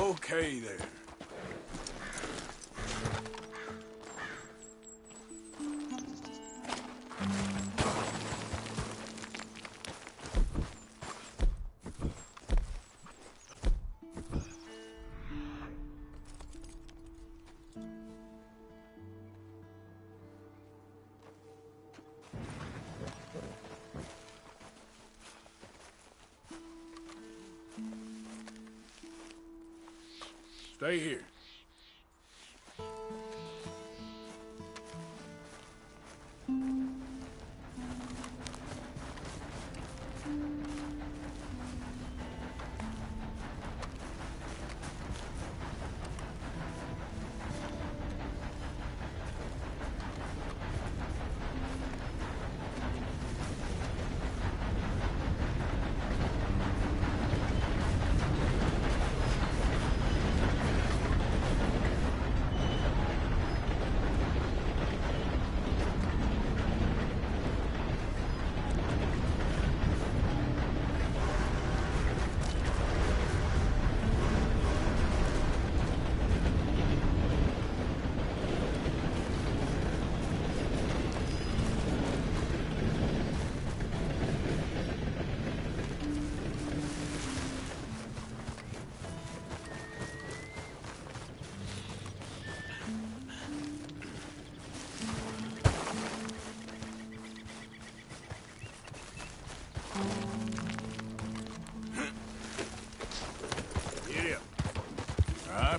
Okay, there. Stay here.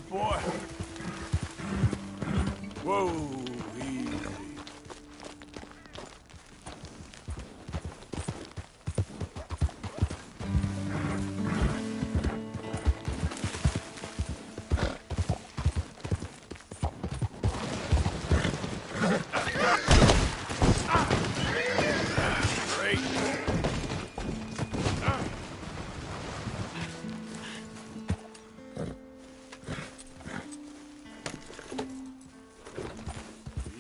Boy. Whoa, easy. Great.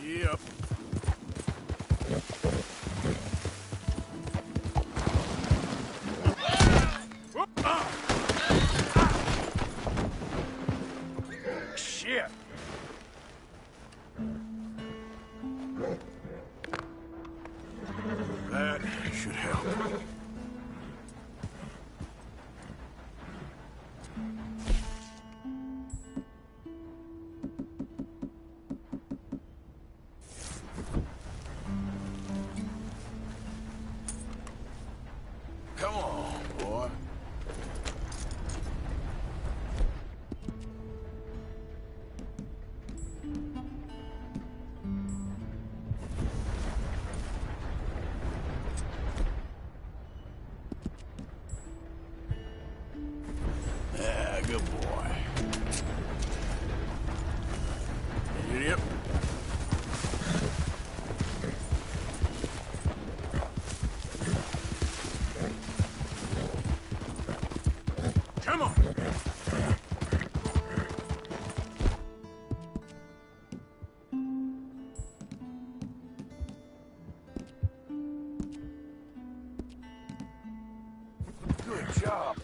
Yep. Shit. That should help. Come on, boy. Yeah, good boy. Yep. Come on. Good job.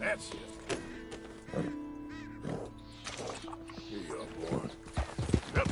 That's it. Here you are, boy. Yep.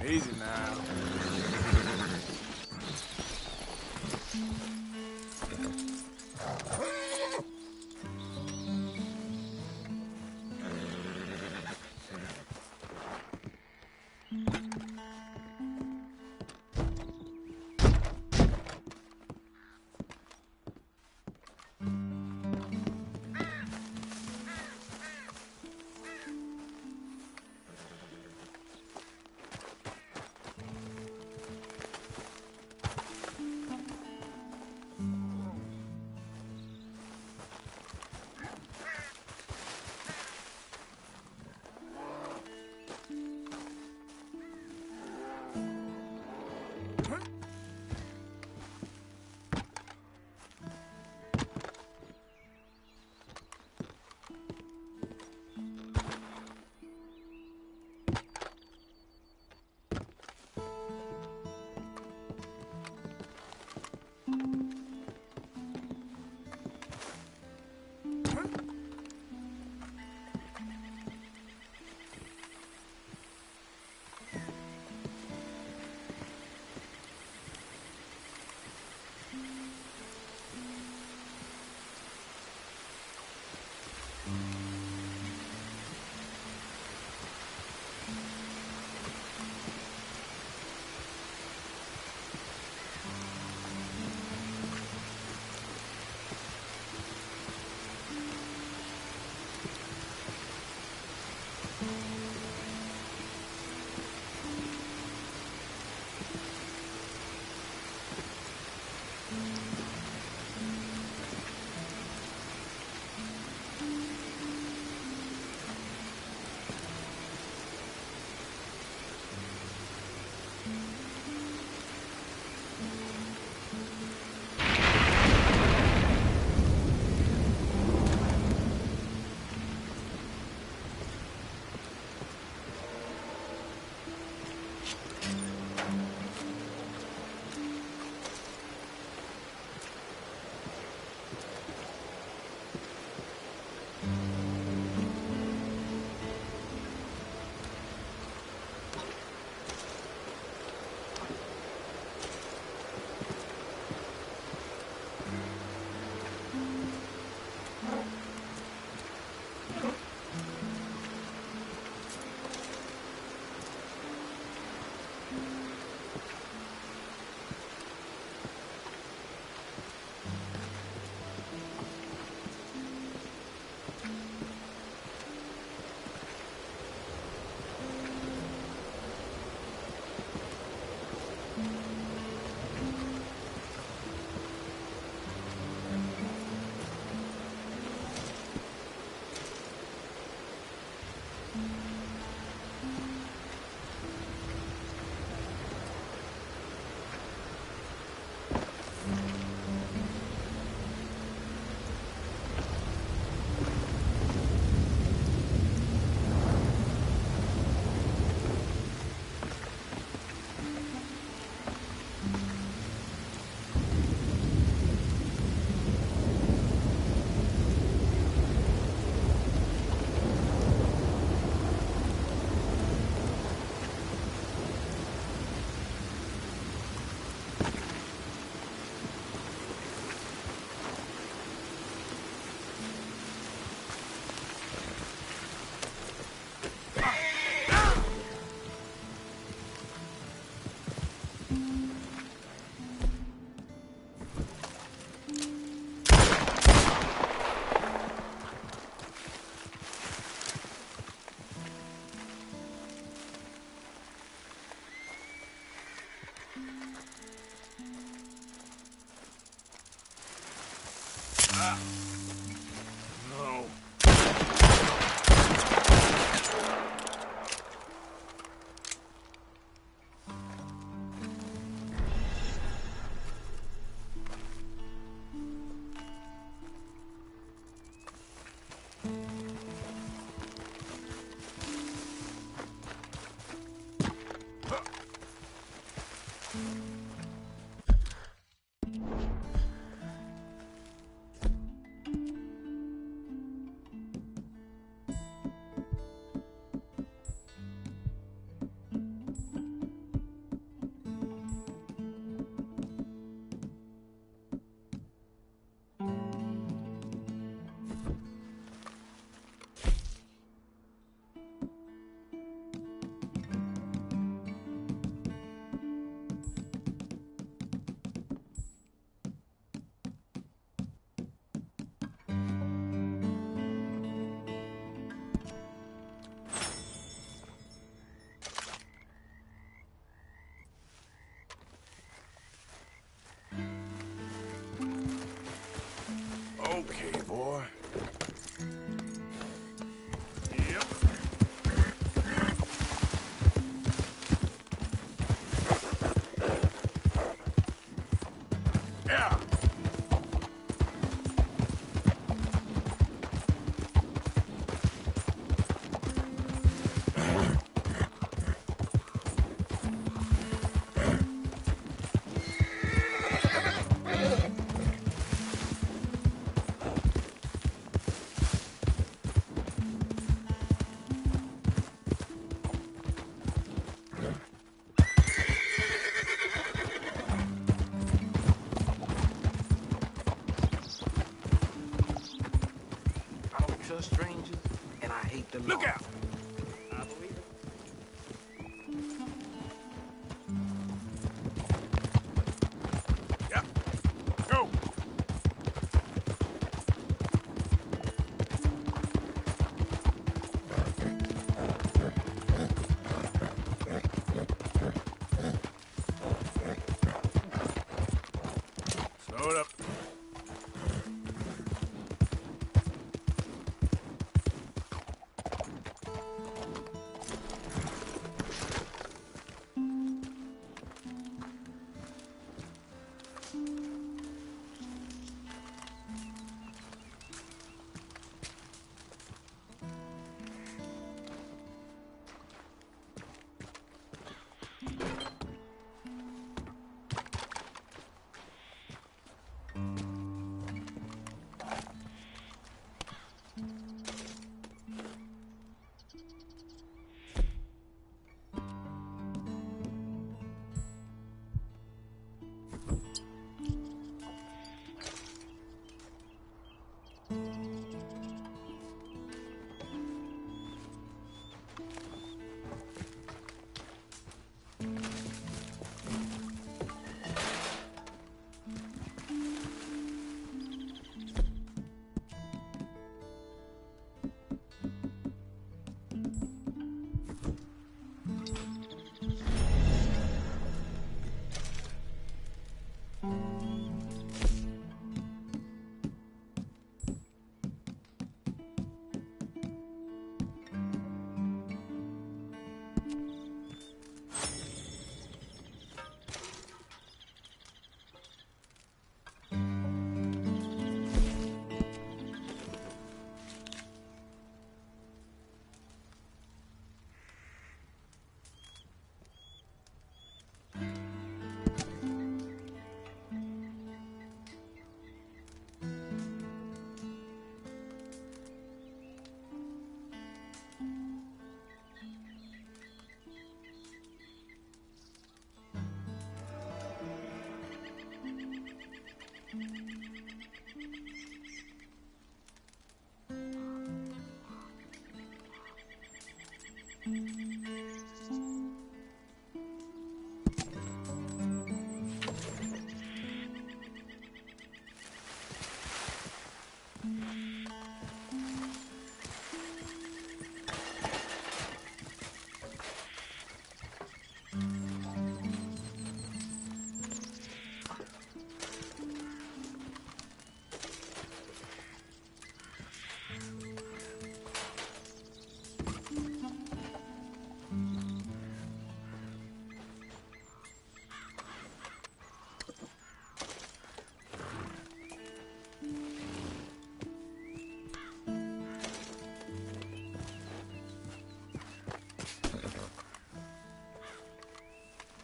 Easy now. No. Look out! I believe it. Yeah. Go! Slow it up.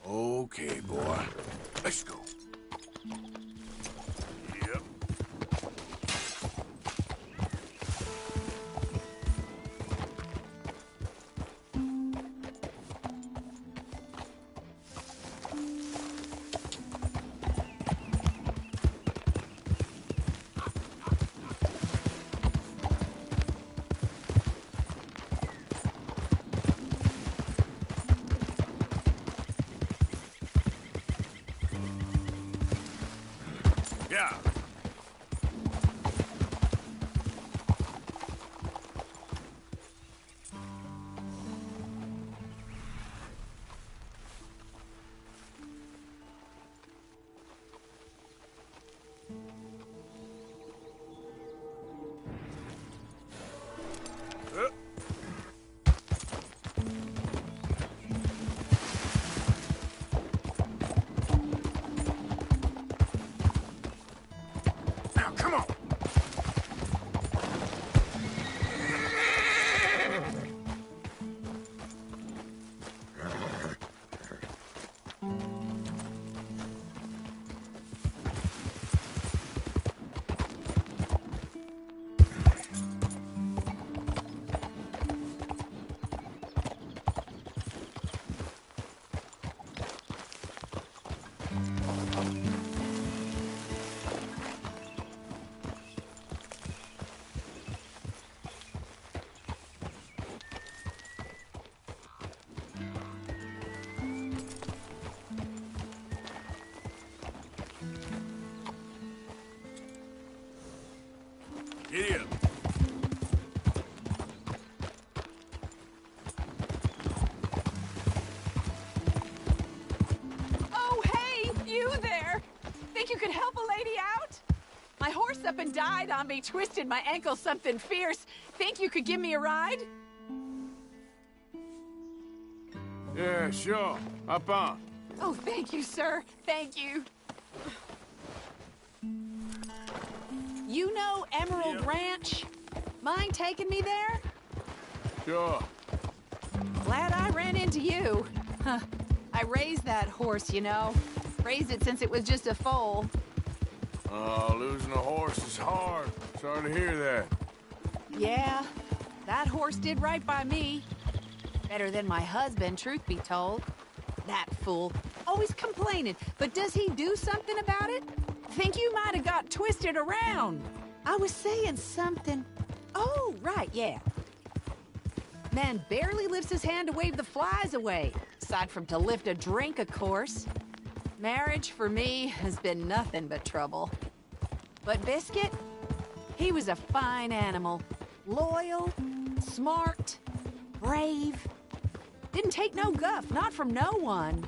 Okay, boy. Let's go. Yep. Yeah. Now, come on. up and died on me, twisted my ankle something fierce. Think you could give me a ride? Yeah, sure. Up on. Oh, thank you, sir. Thank you. You know Emerald Ranch? Mind taking me there? Sure. Glad I ran into you. Huh. I raised that horse, you know. Raised it since it was just a foal. Oh, losing a horse is hard. Sorry to hear that. Yeah, that horse did right by me. Better than my husband, truth be told. That fool. Always complaining, but does he do something about it? Think you might have got twisted around. I was saying something. Oh, right, yeah. Man barely lifts his hand to wave the flies away. Aside from to lift a drink, of course. Marriage, for me, has been nothing but trouble. But Biscuit, he was a fine animal. Loyal, smart, brave. Didn't take no guff, not from no one.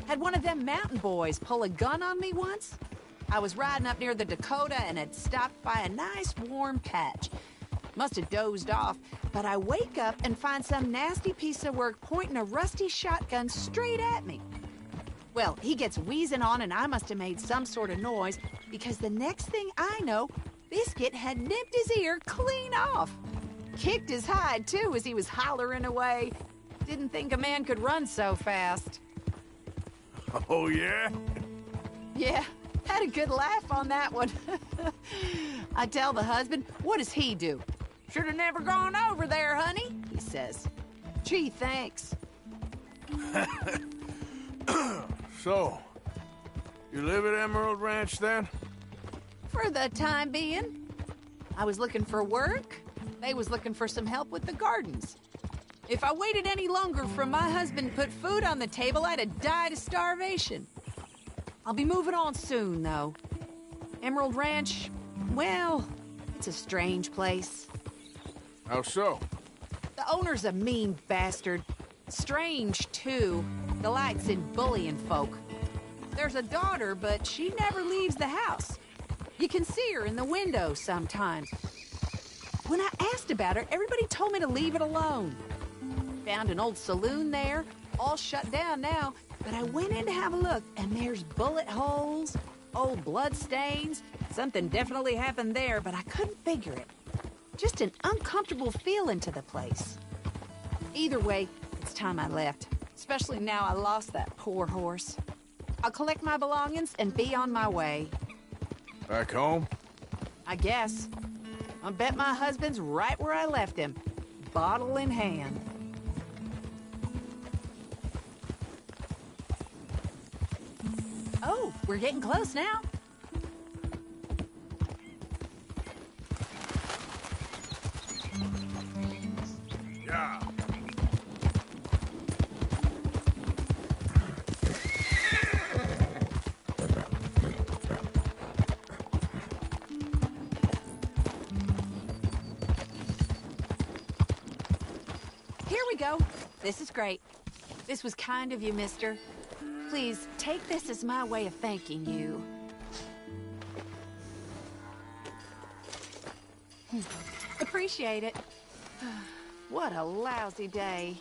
Had one of them mountain boys pull a gun on me once. I was riding up near the Dakota and had stopped by a nice warm patch. Must have dozed off, but I wake up and find some nasty piece of work pointing a rusty shotgun straight at me. Well, he gets wheezing on and I must have made some sort of noise because the next thing I know, Biscuit had nipped his ear clean off. Kicked his hide, too, as he was hollering away. Didn't think a man could run so fast. Oh, yeah? Yeah, had a good laugh on that one. I tell the husband, what does he do? Should have never gone over there, honey, he says. Gee, thanks. So, you live at Emerald Ranch, then? For the time being. I was looking for work. They was looking for some help with the gardens. If I waited any longer for my husband to put food on the table, I'd have died of starvation. I'll be moving on soon, though. Emerald Ranch, well, it's a strange place. How so? The owner's a mean bastard. Strange, too. Delights in bullying folk. There's a daughter, but she never leaves the house. You can see her in the window sometimes. When I asked about her, everybody told me to leave it alone. Found an old saloon there, all shut down now, but I went in to have a look, and there's bullet holes, old blood stains. Something definitely happened there, but I couldn't figure it. Just an uncomfortable feeling to the place. Either way, it's time I left, especially now I lost that poor horse. I'll collect my belongings and be on my way. Back home? I guess. I bet my husband's right where I left him, bottle in hand. Oh, we're getting close now. Yeah. Here we go. This is great. This was kind of you, mister. Please, take this as my way of thanking you. Appreciate it. What a lousy day.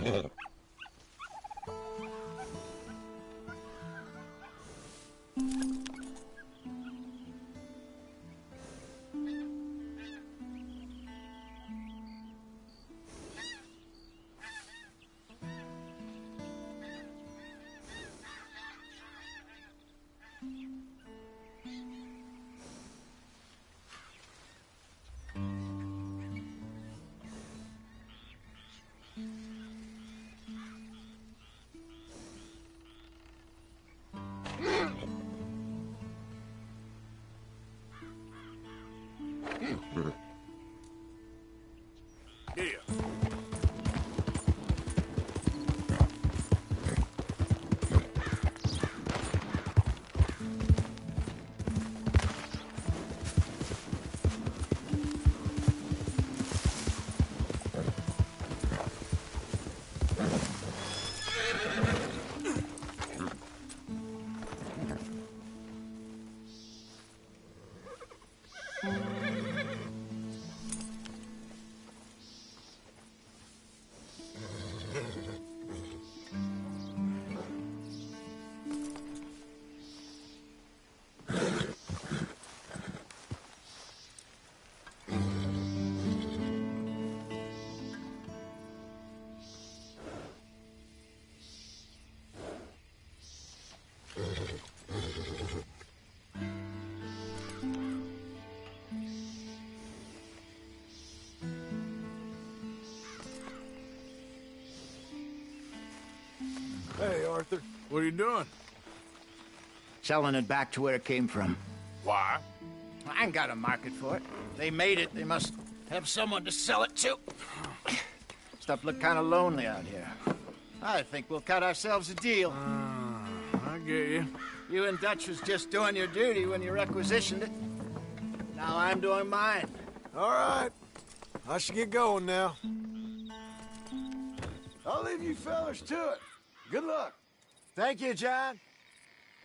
Here. Hey, Arthur. What are you doing? Selling it back to where it came from. Why? I ain't got a market for it. They made it. They must have someone to sell it to. Stuff look kind of lonely out here. I think we'll cut ourselves a deal. I get you. You and Dutch was just doing your duty when you requisitioned it. Now I'm doing mine. All right. I should get going now. I'll leave you fellas to it. Good luck. Thank you, John.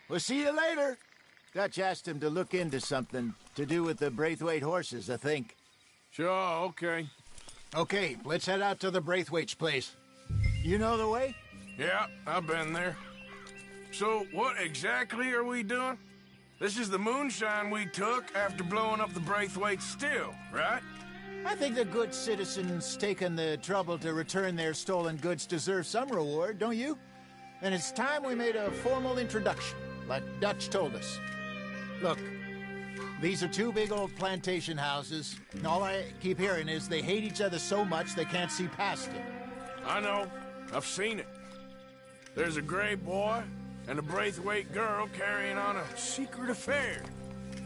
We'll see you later. Dutch asked him to look into something to do with the Braithwaite horses, I think. Sure, okay. Okay, let's head out to the Braithwaite's place. You know the way? Yeah, I've been there. So, what exactly are we doing? This is the moonshine we took after blowing up the Braithwaite still, right? I think the good citizens taking the trouble to return their stolen goods deserve some reward, don't you? And it's time we made a formal introduction, like Dutch told us. Look, these are two big old plantation houses, and all I keep hearing is they hate each other so much they can't see past it. I know. I've seen it. There's a gray boy and a Braithwaite girl carrying on a secret affair.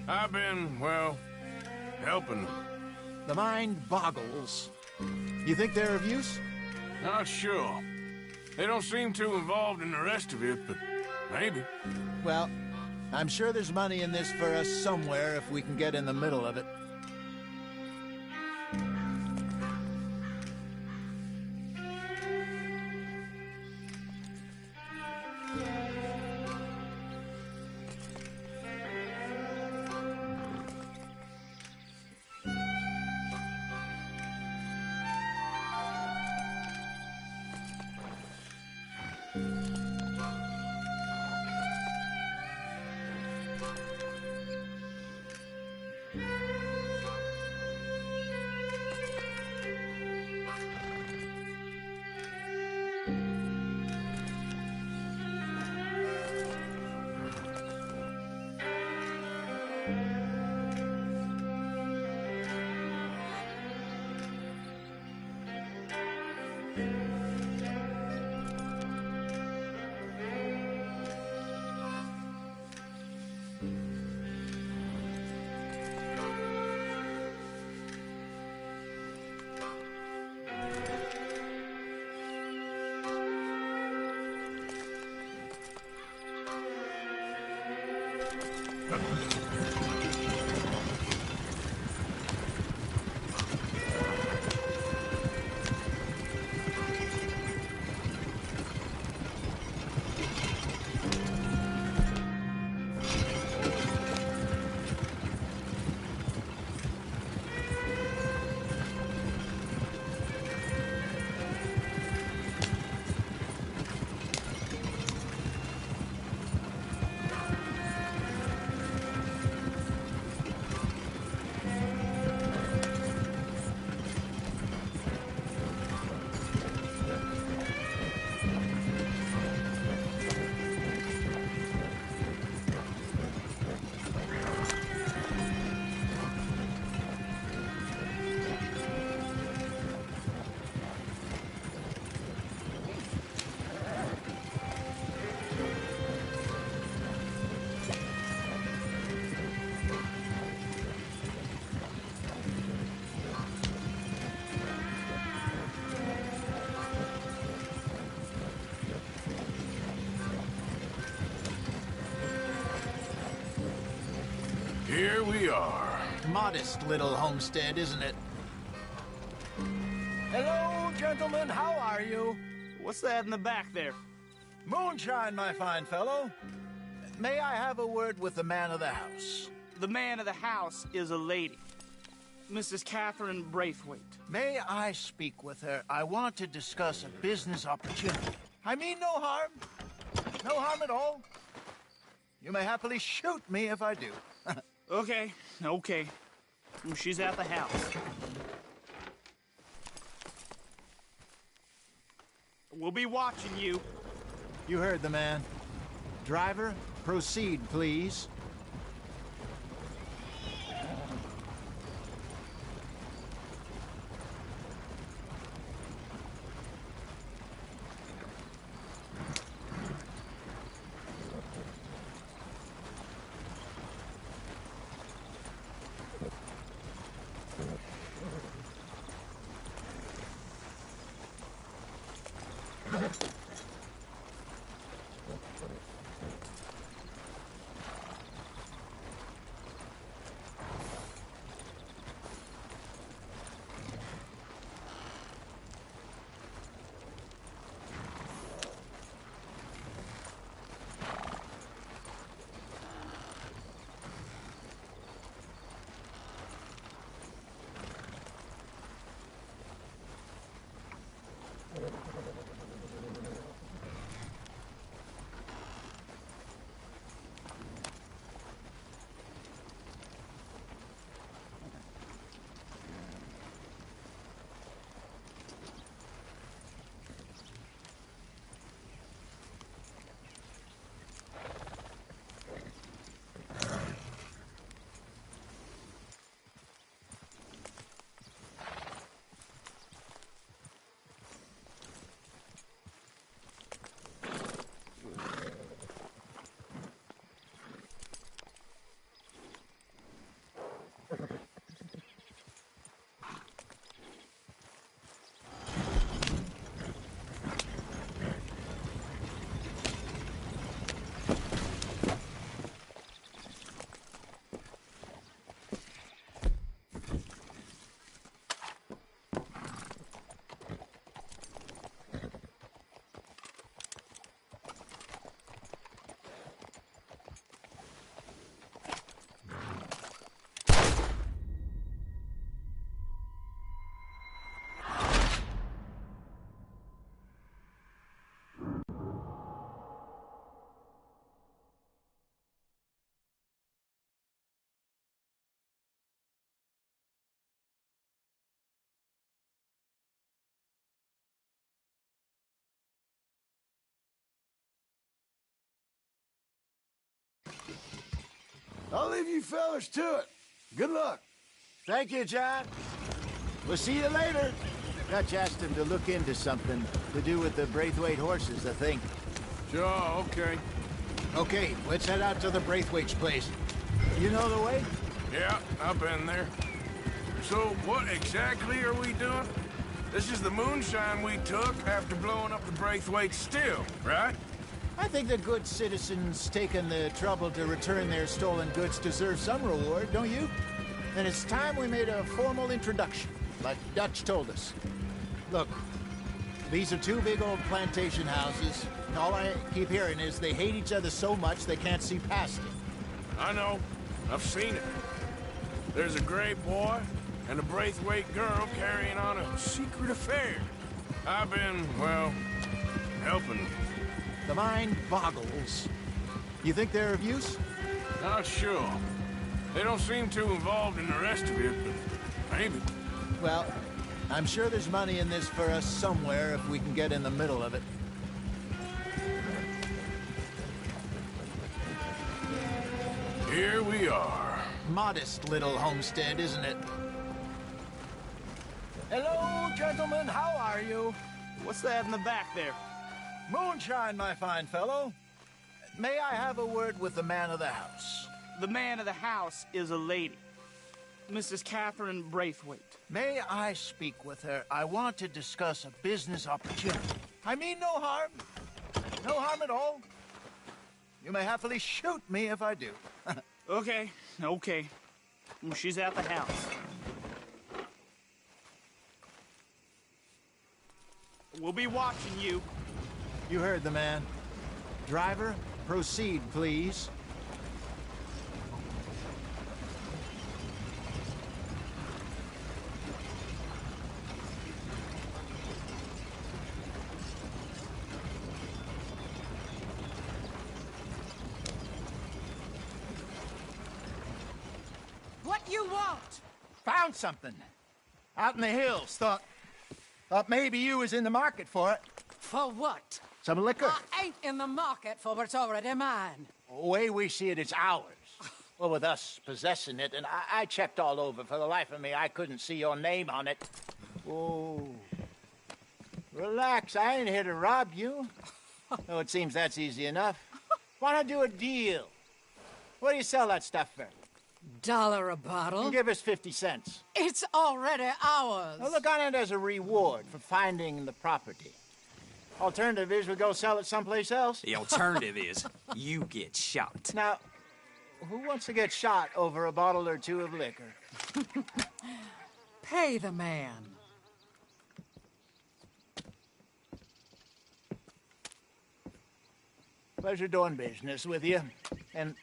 I've been, well, helping them. The mind boggles. You think they're of use? Not sure. They don't seem too involved in the rest of it, but maybe. Well, I'm sure there's money in this for us somewhere if we can get in the middle of it. Here we are. Modest little homestead, isn't it? Hello, gentlemen. How are you? What's that in the back there? Moonshine, my fine fellow. May I have a word with the man of the house? The man of the house is a lady. Mrs. Catherine Braithwaite. May I speak with her? I want to discuss a business opportunity. I mean no harm. No harm at all. You may happily shoot me if I do. Okay. She's at the house. We'll be watching you. You heard the man. Driver, proceed, please. I'll leave you fellas to it. Good luck. Thank you, John. We'll see you later. Dutch asked him to look into something to do with the Braithwaite horses, I think. Sure, okay. Okay, let's head out to the Braithwaite's place. You know the way? Yeah, I've been there. So what exactly are we doing? This is the moonshine we took after blowing up the Braithwaite still, right? I think the good citizens taking the trouble to return their stolen goods deserve some reward, don't you? And it's time we made a formal introduction, like Dutch told us. Look, these are two big old plantation houses. All I keep hearing is they hate each other so much they can't see past it. I know. I've seen it. There's a gray boy and a Braithwaite girl carrying on a secret affair. I've been, well, helping them. The mind boggles. You think they're of use? Not sure. They don't seem too involved in the rest of it, but maybe. Well, I'm sure there's money in this for us somewhere if we can get in the middle of it. Here we are. Modest little homestead, isn't it? Hello, gentlemen. How are you? What's that in the back there? Moonshine, my fine fellow. May I have a word with the man of the house? The man of the house is a lady. Mrs. Catherine Braithwaite. May I speak with her? I want to discuss a business opportunity. I mean no harm. No harm at all. You may happily shoot me if I do. Okay, okay. She's at the house. We'll be watching you. You heard the man. Driver, proceed, please. What you want? Found something. Out in the hills. Thought maybe you was in the market for it. For what? Some liquor. I ain't in the market for what's already mine. The way we see it, it's ours. Well, with us possessing it, and I checked all over. For the life of me, I couldn't see your name on it. Oh. Relax, I ain't here to rob you. Oh, it seems that's easy enough. Why not do a deal? What do you sell that stuff for? $1 a bottle? Give us 50 cents. It's already ours. Now look on it as a reward for finding the property. Alternative is we go sell it someplace else. The alternative is you get shot. Now, who wants to get shot over a bottle or two of liquor? Pay the man. Pleasure doing business with you. And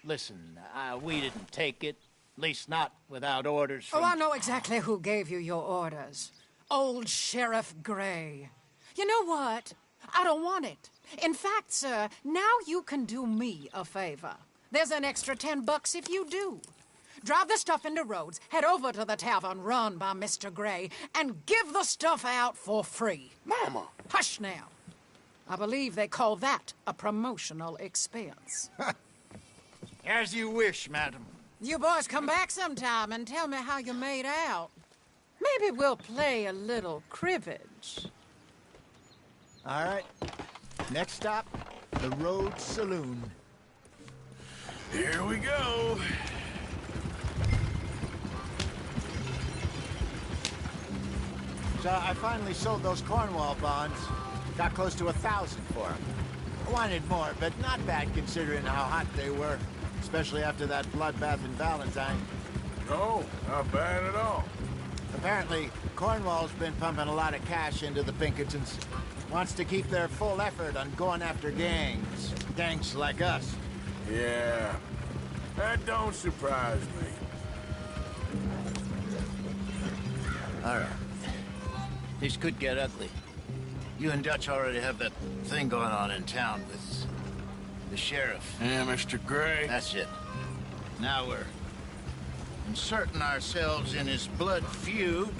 listen, we didn't take it. At least not without orders from... Oh, I know exactly who gave you your orders. Old Sheriff Gray. You know what? I don't want it. In fact, sir, now you can do me a favor. There's an extra $10 if you do. Drive the stuff into Rhodes, head over to the tavern run by Mr. Gray, and give the stuff out for free. Mama! Hush now. I believe they call that a promotional expense. As you wish, madam. You boys come back sometime and tell me how you made out. Maybe we'll play a little cribbage. All right. Next stop, the Rhodes Saloon. Here we go. So I finally sold those Cornwall bonds. Got close to 1,000 for them. I wanted more, but not bad considering how hot they were. Especially after that bloodbath in Valentine. No, not bad at all. Apparently, Cornwall's been pumping a lot of cash into the Pinkertons. Wants to keep their full effort on going after gangs. Gangs like us. Yeah, that don't surprise me. All right. This could get ugly. You and Dutch already have that thing going on in town with the sheriff. Yeah, Mr. Gray. That's it. Now we're inserting ourselves in his blood feud.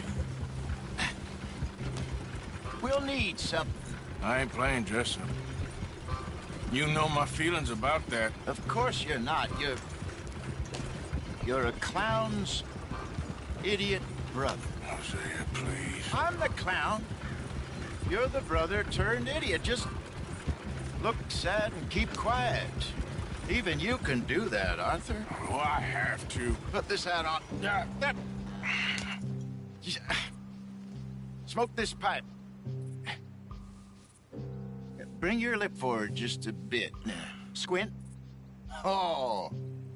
We'll need something. I ain't playing dress up. You know my feelings about that. Of course you're not. You're a clown's idiot brother. Oh, say it, please. I'm the clown. You're the brother turned idiot. Just look sad and keep quiet. Even you can do that, Arthur. Oh, I have to. Put this hat on. Smoke this pipe. Bring your lip forward just a bit. Squint. Oh,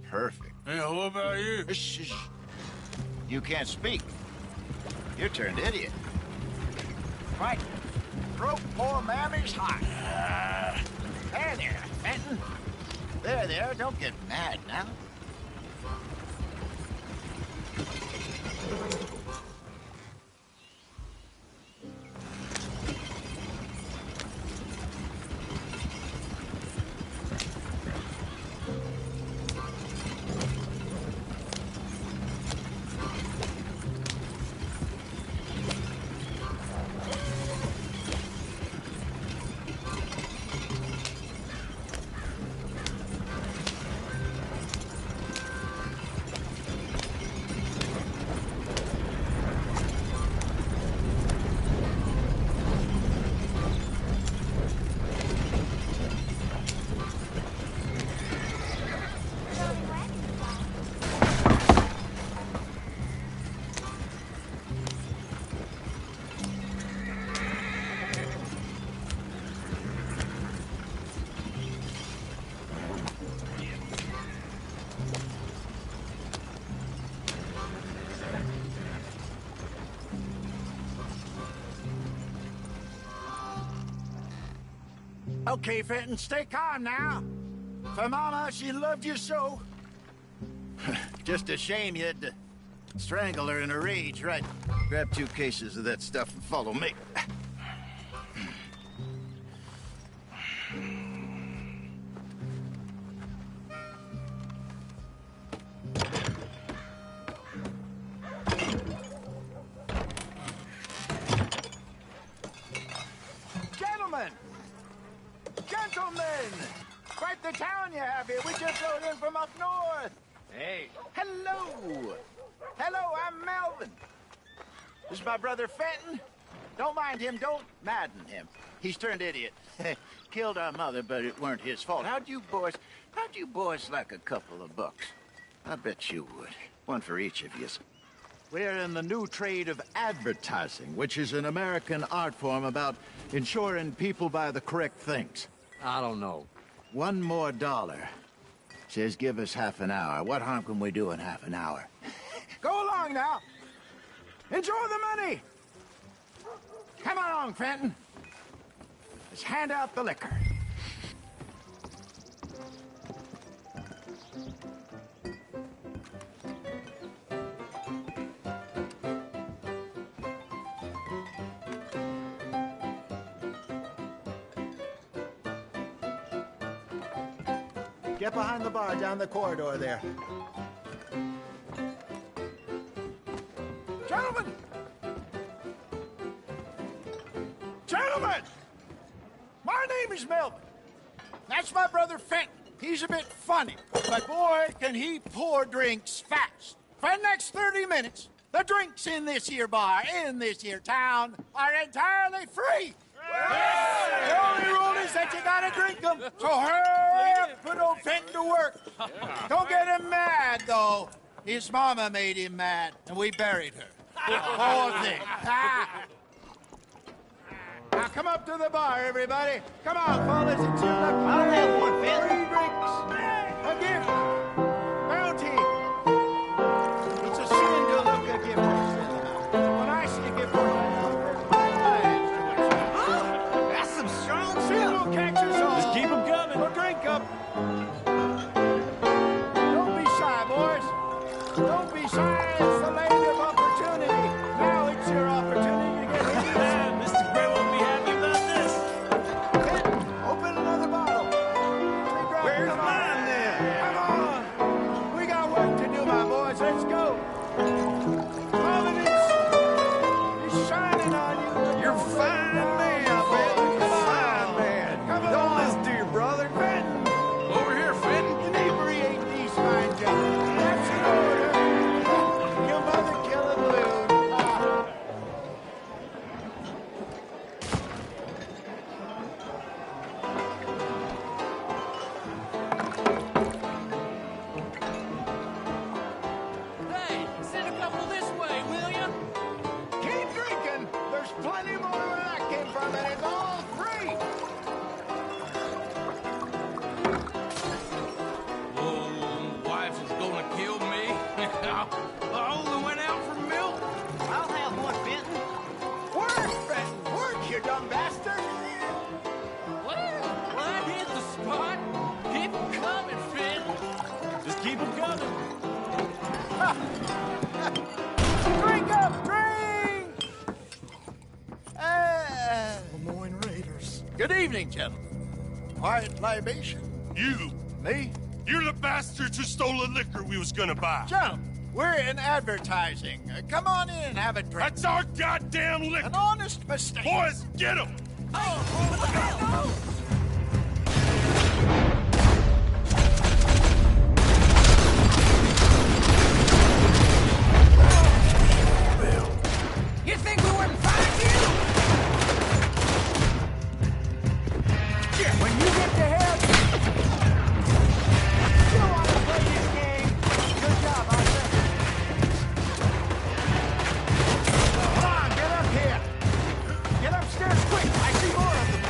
perfect. Yeah, what about you? Shh. You can't speak. You're turned idiot. Right. Throat poor mammy's hot. There, Fenton. There, don't get mad now. Okay, Fenton, stay calm now. For Mama, she loved you so. Just a shame you had to strangle her in a rage, right? Grab 2 cases of that stuff and follow me. Gentlemen! Gentlemen! Quite the town you have here. We just rode in from up north. Hey. Hello. Hello, I'm Melvin. This is my brother Fenton. Don't mind him. Don't madden him. He's turned idiot. Killed our mother, but it weren't his fault. How'd you boys like a couple of bucks? I bet you would. One for each of you. We're in the new trade of advertising, which is an American art form about ensuring people buy the correct things. I don't know. $1 more. Says give us half an hour. What harm can we do in half an hour? Go along now. Enjoy the money. Come along, Fenton. Let's hand out the liquor. Get behind the bar down the corridor there. Gentlemen! Gentlemen! My name is Melvin. That's my brother Fenton. He's a bit funny, but boy, can he pour drinks fast. For the next 30 minutes, the drinks in this here bar, in this here town, are entirely free. The only rule is that you gotta drink them. So hurry up, put old Fenton to work. Don't get him mad, though. His mama made him mad, and we buried her. Poor thing. Now come up to the bar, everybody. Come on, fellas, it's your lucky day. I'll have one, Fenton. 3 drinks. A gift. Bounty. It's a sin to look a gift horse in the mouth. When I see a gift horse, catch us all. Just keep them coming. We'll drink up. Don't be shy, boys. Don't be shy. It's the land of opportunity. Now it's your opportunity to get hit. Man, Mr. Gray won't be happy about this. Fenton, open another bottle. Where's mine then? Come on. We got work to do, my boys. Let's go. Providence is shining on you. You're fine, man, Fenton. Don't listen to your brother, Fenton. Over here, Fenton. Inebriate these fine gentlemen. That's an order. Your mother killing loon. Hey, send a couple this way, will ya? Keep drinking. There's plenty more where that came from, and it's all free. Wife is gonna kill me. I only went out for milk. I'll have one, Fenton. Work, Fenton. Work, you dumb bastard. Well, right hit the spot. Keep 'em coming, Finn. Just keep them coming. Drink up, drink! Lemoyne Raiders. Good evening, gentlemen. Quiet libation. You! Me? You're the bastards who stole the liquor we was gonna buy. Gentlemen, we're in advertising. Come on in and have a drink. That's our goddamn liquor! An honest mistake. Boys, get him! You think we wouldn't find you? When you get to hell, you want to play this game. Good job, Arthur. Come on, get up here. Get upstairs quick. I see more of them.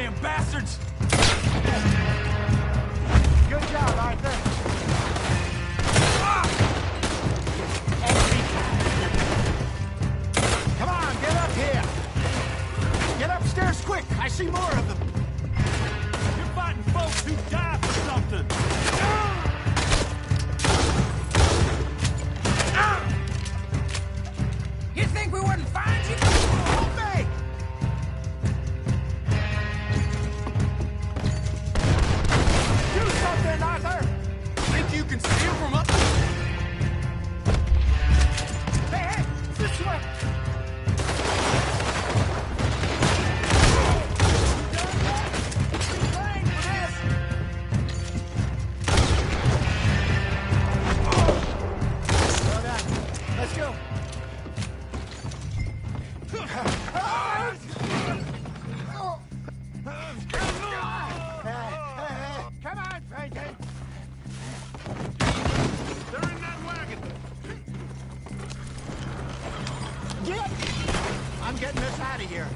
goddamn bastards! Good job, Arthur. Come on, get up here. Get upstairs quick. I see more of them. You're fighting folks who die for something! You think we wouldn't find you? Help me! Do something, Arthur! Think you can steal from up? Hey, hey, this way! Well done. Let's go. Come on, Peyton. They're in that wagon. Get! I'm getting us out of here.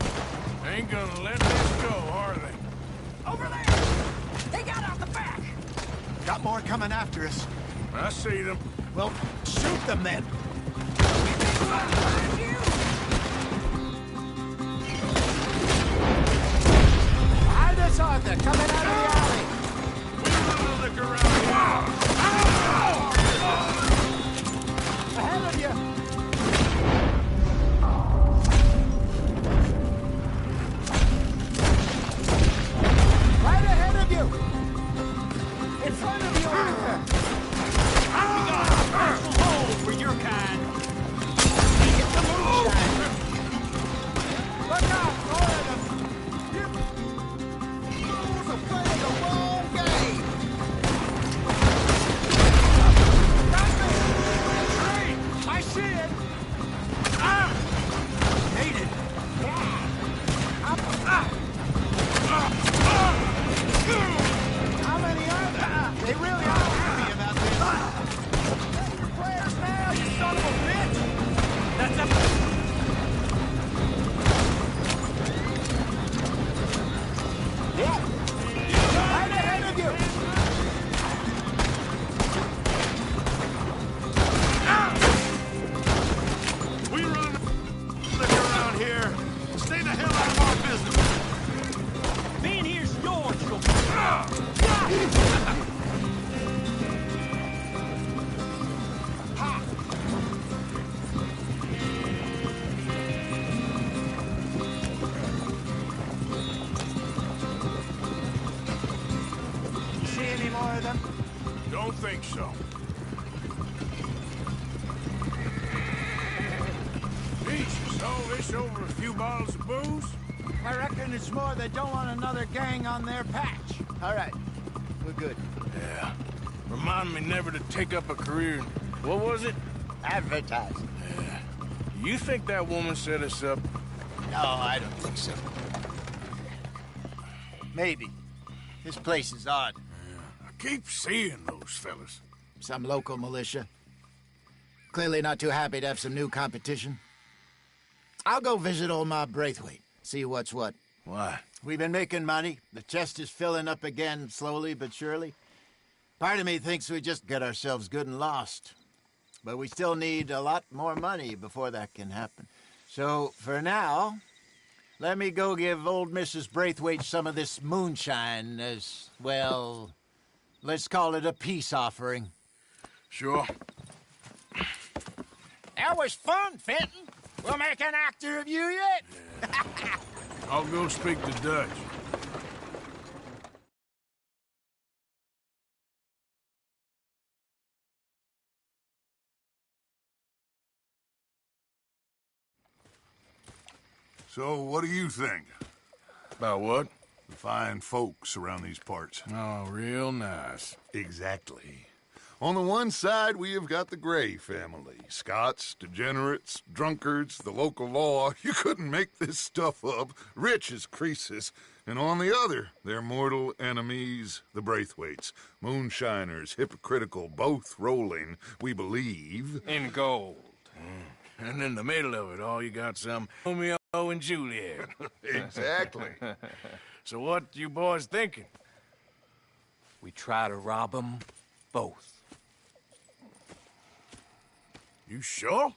Ain't gonna let this go, are they? Over there! They got out the back! Got more coming after us. I see them. Well, shoot them then. Find you! Behind us, Arthur, coming out of the alley. We run the liquor around here. Ahead of you. Right ahead of you. In front of you, Arthur. We got a special hole for your kind! Get the moonshine. Look out, more of them. You fools are playing the wrong game. Hey, I see it. Ah! Made it. How many are there? They really are happy about this. Get your players now, you son of a bitch! That's up! Yeah. Right ahead of you. We run the liquor around here. Stay the hell out of our business. Being here's yours, you See any more of them? Don't think so. Jesus, all this over a few bottles of booze? I reckon it's more they don't want another gang on their patch. All right. We're good. Yeah. Remind me never to take up a career in, what was it? Advertising. Yeah. You think that woman set us up? No, I don't think so. Maybe. This place is odd. I keep seeing those fellas. Some local militia. Clearly not too happy to have some new competition. I'll go visit old Ma Braithwaite, see what's what. Why? We've been making money. The chest is filling up again, slowly but surely. Part of me thinks we just get ourselves good and lost. But we still need a lot more money before that can happen. So, for now, let me go give old Mrs. Braithwaite some of this moonshine as, well, let's call it a peace offering. Sure. That was fun, Fenton. We'll make an actor of you yet. I'll go speak to Dutch. So, what do you think? About what? The fine folks around these parts. Oh, real nice. Exactly. On the one side, we have got the Gray family. Scots, degenerates, drunkards, the local law. You couldn't make this stuff up. Rich as Croesus. And on the other, their mortal enemies, the Braithwaites. Moonshiners, hypocritical, both rolling, we believe. In gold. And in the middle of it all, you got some Romeo and Juliet. Exactly. So what you boys thinking? We try to rob them both. You sure?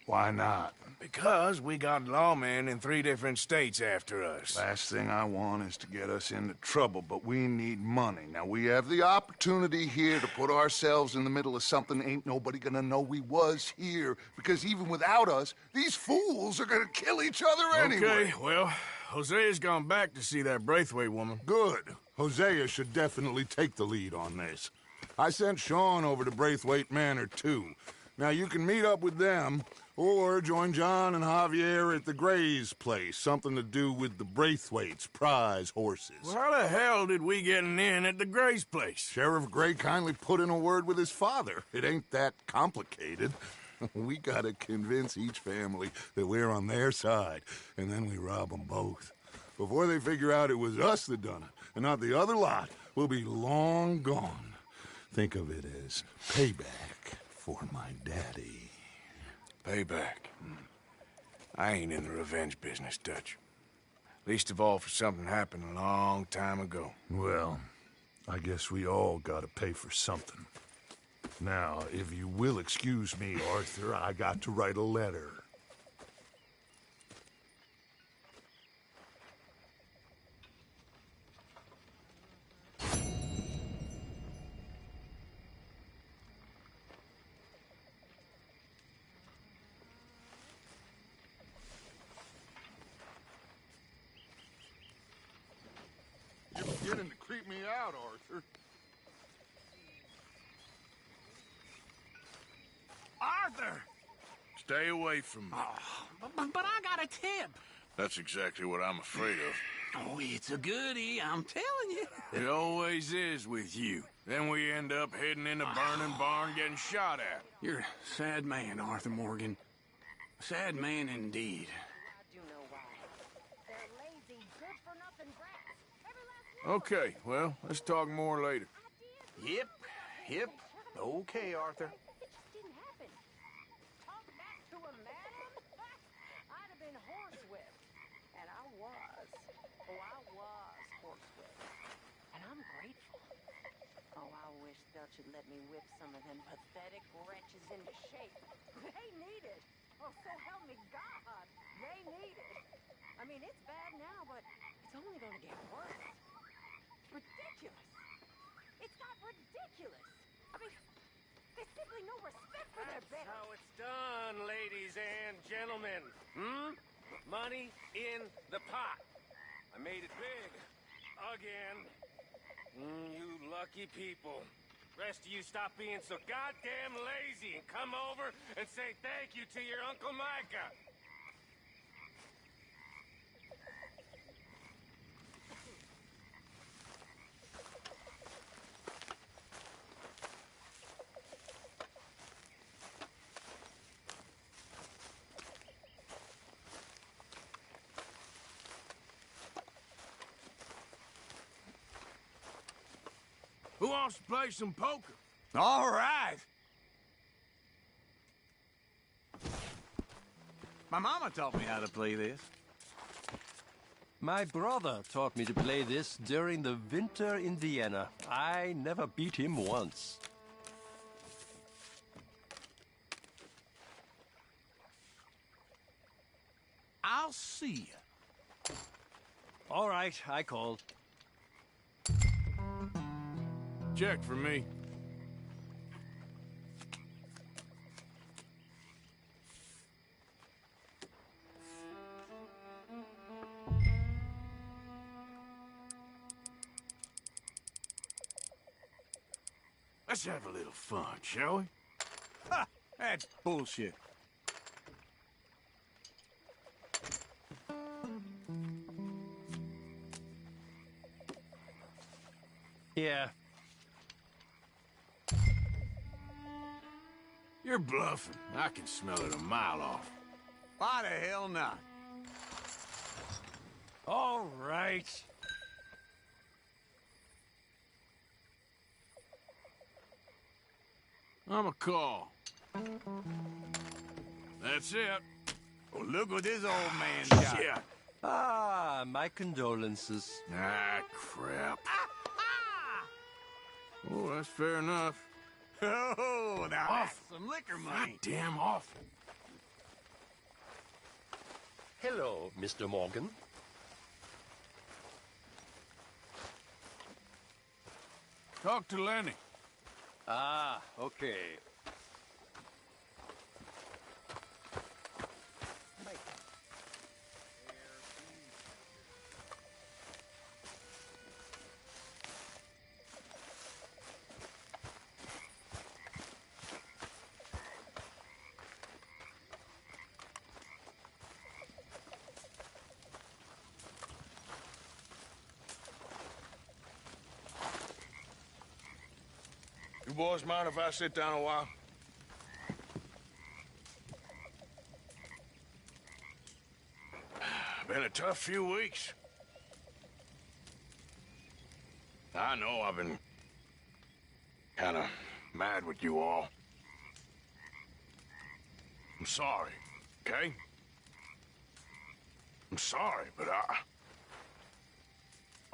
Why not? Because we got lawmen in 3 different states after us. Last thing I want is to get us into trouble, but we need money. Now, we have the opportunity here to put ourselves in the middle of something ain't nobody gonna know we was here, because even without us, these fools are gonna kill each other anyway. Okay, well, Hosea's gone back to see that Braithwaite woman. Good. Hosea should definitely take the lead on this. I sent Sean over to Braithwaite Manor, too. Now, you can meet up with them, or join John and Javier at the Gray's place. Something to do with the Braithwaite's prize horses. Well, how the hell did we get in at the Gray's place? Sheriff Gray kindly put in a word with his father. It ain't that complicated. We gotta convince each family that we're on their side, and then we rob them both. Before they figure out it was us that done it, and not the other lot, we'll be long gone. Think of it as payback for my daddy. Payback. I ain't in the revenge business, Dutch. Least of all for something happened a long time ago. Well, I guess we all gotta pay for something. Now, if you will excuse me, Arthur, I got to write a letter. You're beginning to creep me out, Arthur. Arthur! Stay away from me. But I got a tip. That's exactly what I'm afraid of. Oh, it's a goodie, I'm telling you. It always is with you. Then we end up heading in a burning barn getting shot at. You're a sad man, Arthur Morgan. A sad man indeed. Okay, well, let's talk more later. Yep. Okay, Arthur. Should let me whip some of them pathetic wretches into shape. They need it. Oh, so help me God. They need it. I mean, it's bad now, but it's only going to get worse. Ridiculous. It's not ridiculous. I mean, there's simply no respect for their betters. That's how it's done, ladies and gentlemen. Money in the pot. I made it big. Again. You lucky people. Rest of you stop being so goddamn lazy and come over and say thank you to your Uncle Micah. Who wants to play some poker? All right. My mama taught me how to play this. My brother taught me to play this during the winter in Vienna. I never beat him once. I'll see you. All right, I called. Check for me. Let's have a little fun, shall we? Ha! That's bullshit. Yeah. You're bluffing. I can smell it a mile off. Why the hell not? All right. I'm a call. That's it. Oh, look what this old man got. Shit. Ah, my condolences. Ah, crap. Oh, that's fair enough. Oh, now that's some liquor money. Damn awful. Hello, Mr. Morgan. Talk to Lenny. Ah, okay. You boys mind if I sit down a while? Been a tough few weeks. I know I've been kind of mad with you all. I'm sorry, okay? I'm sorry, but I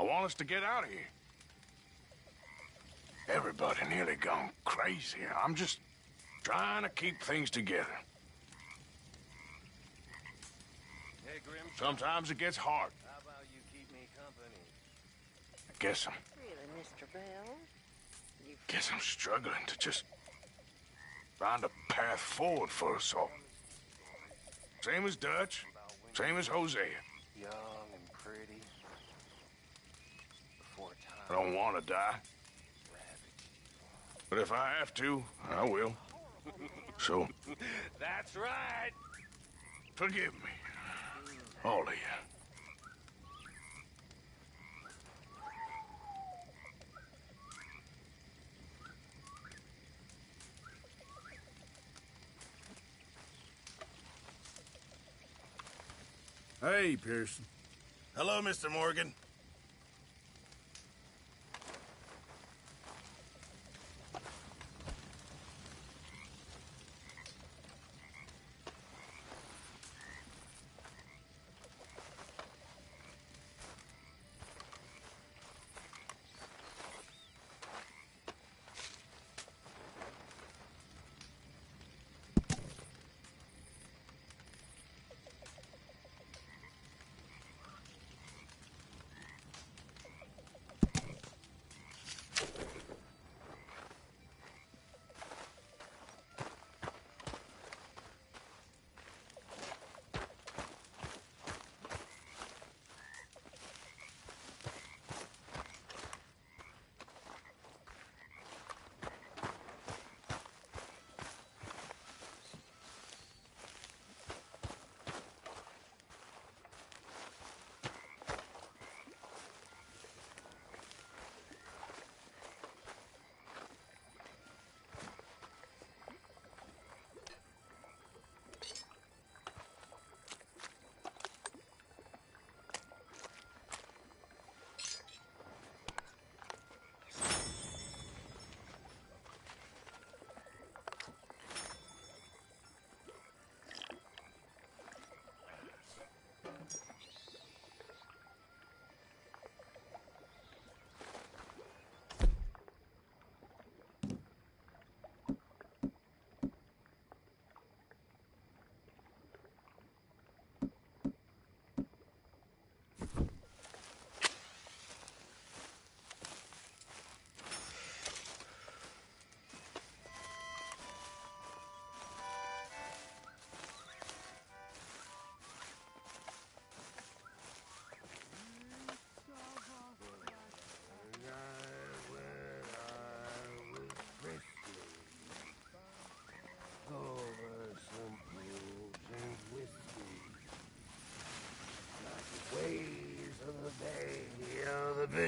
want us to get out of here. Everybody nearly gone crazy. I'm just trying to keep things together. Hey, Grim. Sometimes it gets hard. How about you keep me company? I guess Really, Mr. Bell? I'm struggling to just find a path forward for us all. Same as Dutch, same as Hosea. Young and pretty. Before time. I don't want to die. But if I have to, I will. So, That's right. forgive me. All of you. Hey, Pearson. Hello, Mr. Morgan.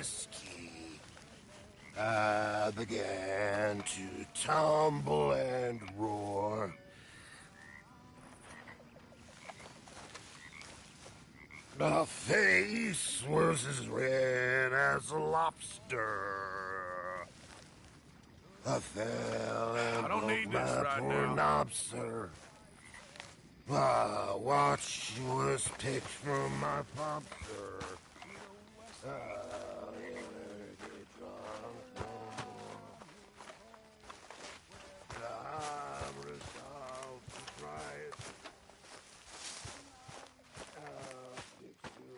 Whiskey. I began to tumble and roar. My face was as red as a lobster. I fell and I don't broke need this my right poor now. knob, sir. Watch was picked from my popper. Get drunk no more. I'm resolved to try it. Fix you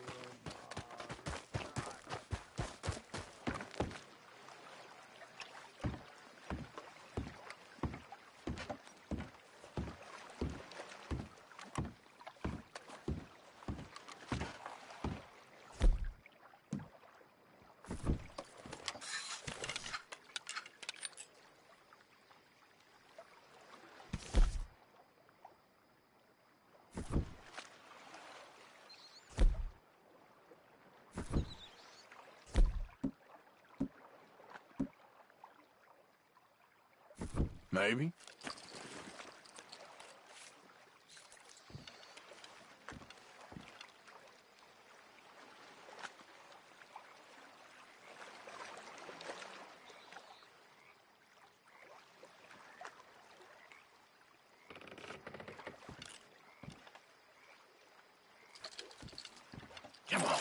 Maybe. Come on.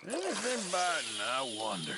Anything biting, I wonder.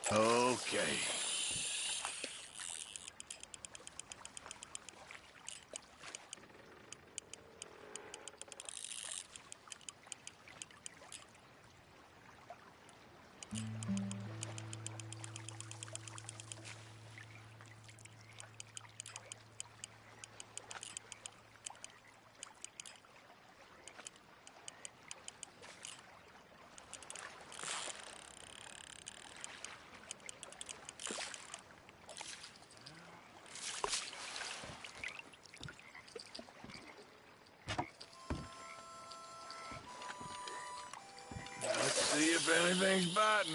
Okay. Let's see if anything's biting.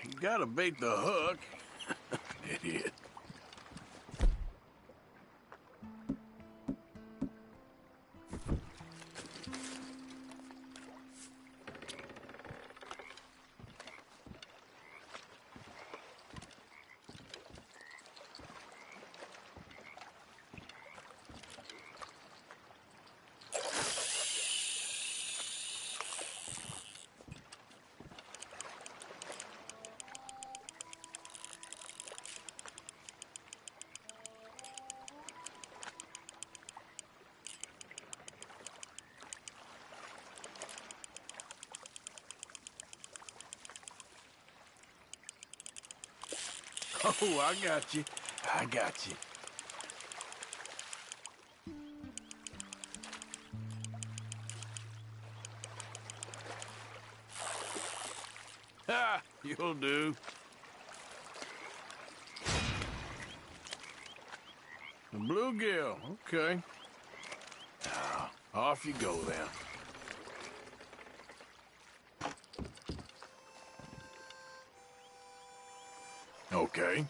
You gotta bait the hook. Idiot. Oh, I got you. I got you. Ha! You'll do. A bluegill. Okay. Now, off you go then. Okay.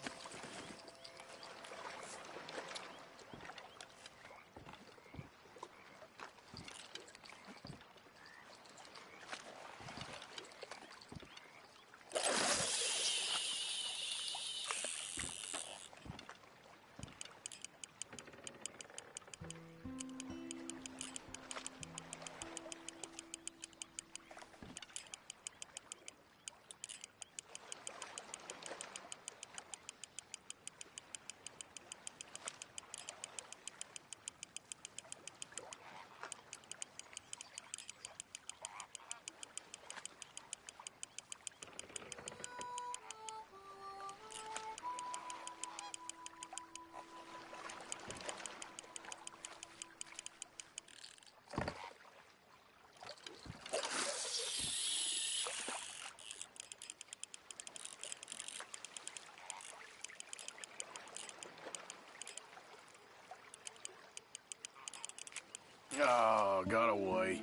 Oh, got away.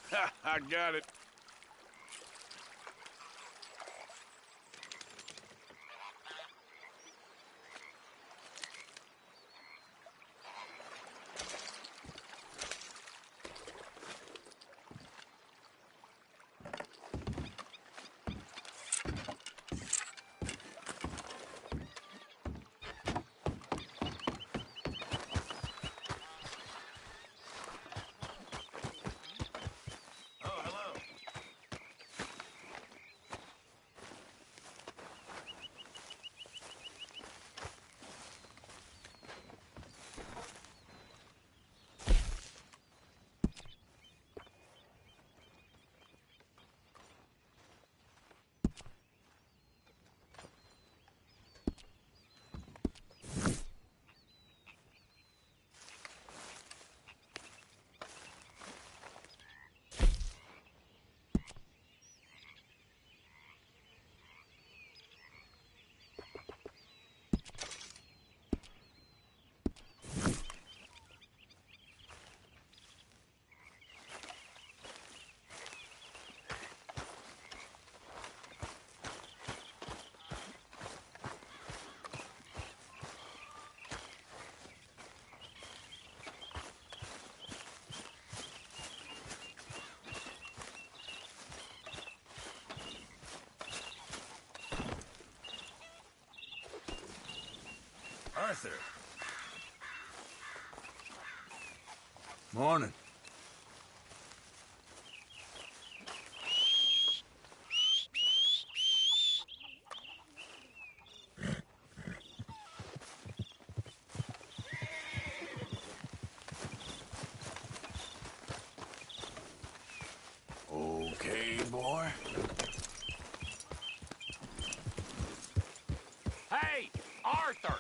Ha, I got it. Arthur. Morning. Okay, boy. Hey, Arthur!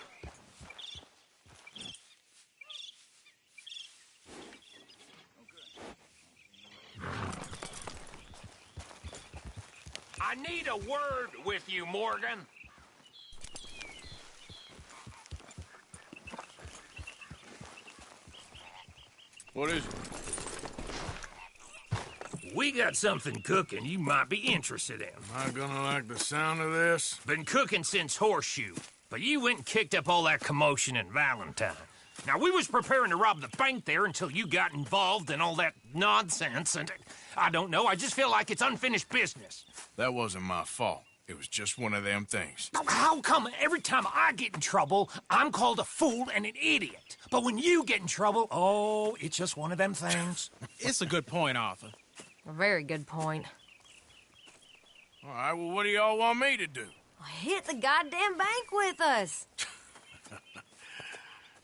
I need a word with you, Morgan. What is it? We got something cooking you might be interested in. Am I gonna like the sound of this? Been cooking since Horseshoe, but you went and kicked up all that commotion in Valentine. Now, we was preparing to rob the bank there until you got involved in all that nonsense, and I don't know, I just feel like it's unfinished business. That wasn't my fault. It was just one of them things. Now, how come every time I get in trouble, I'm called a fool and an idiot? But when you get in trouble, oh, it's just one of them things. It's a good point, Arthur. A very good point. All right, well, what do y'all want me to do? Hit the goddamn bank with us.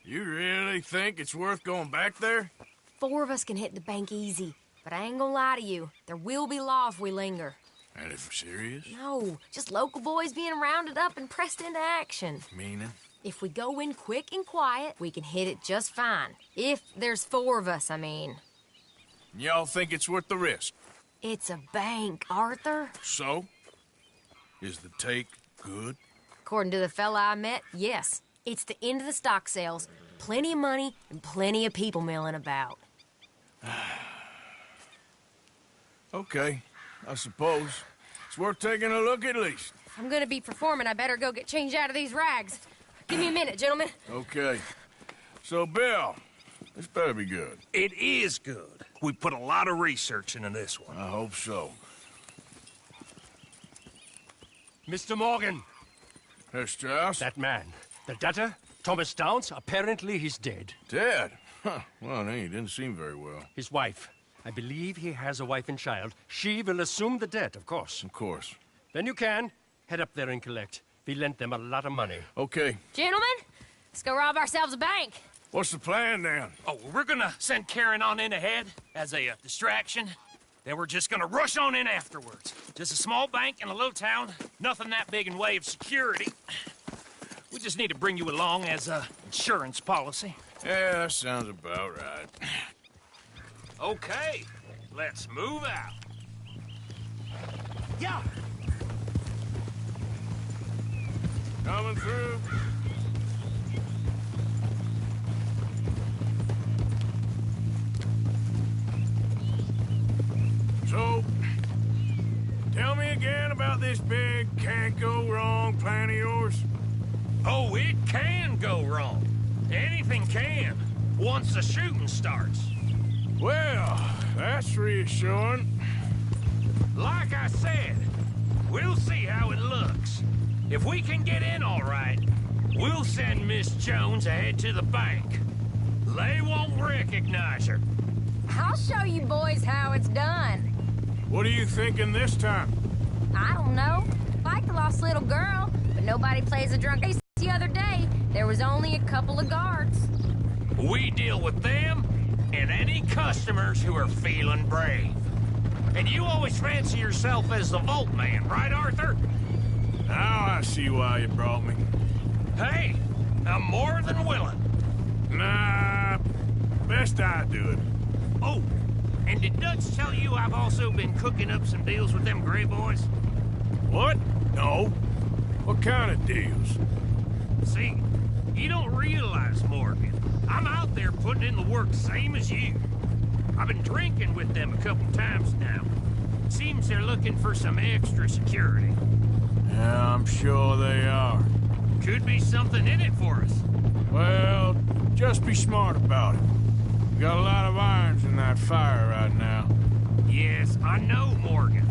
You really think it's worth going back there? 4 of us can hit the bank easy. But I ain't gonna lie to you. There will be law if we linger. And if we're serious? No, just local boys being rounded up and pressed into action. Meaning? If we go in quick and quiet, we can hit it just fine. If there's 4 of us, I mean. Y'all think it's worth the risk? It's a bank, Arthur. So? Is the take good? According to the fella I met, yes. It's the end of the stock sales. Plenty of money and plenty of people milling about. Okay, I suppose. It's worth taking a look at least. If I'm gonna be performing, I better go get changed out of these rags. Give me a minute, gentlemen. Okay. So, Bill, this better be good. It is good. We put a lot of research into this one. I hope so. Mr. Morgan. Herr Strauss? That man. The debtor, Thomas Downs, apparently he's dead. Dead? Huh. Well, he didn't seem very well. His wife. I believe he has a wife and child. She will assume the debt, of course. Of course. Then you can head up there and collect. We lent them a lot of money. Okay. Gentlemen, let's go rob ourselves a bank. What's the plan, then? Oh, we're gonna send Karen on in ahead as a distraction. Then we're just gonna rush on in afterwards. Just a small bank in a little town. Nothing that big in way of security. We just need to bring you along as a insurance policy. Yeah, that sounds about right. Okay, let's move out. Yeah. Coming through. So, tell me again about this big can't-go-wrong plan of yours. Oh, it can go wrong. Anything can, once the shooting starts. Well, that's reassuring. Like I said, we'll see how it looks. If we can get in all right, we'll send Miss Jones ahead to the bank. They won't recognize her. I'll show you boys how it's done. What are you thinking this time? I don't know. Like the lost little girl, but nobody plays a drunk ace. The other day, there was only a couple of guards. We deal with them and any customers who are feeling brave. And you always fancy yourself as the Vault Man, right, Arthur? Now I see why you brought me. Hey, I'm more than willing. Nah, best I do it. Oh, and did Dutch tell you I've also been cooking up some deals with them Gray boys? What? No. What kind of deals? See, you don't realize, Morgan. I'm out there putting in the work same as you. I've been drinking with them a couple times now. Seems they're looking for some extra security. Yeah, I'm sure they are. Could be something in it for us. Well, just be smart about it. We got a lot of irons in that fire right now. Yes, I know, Morgan.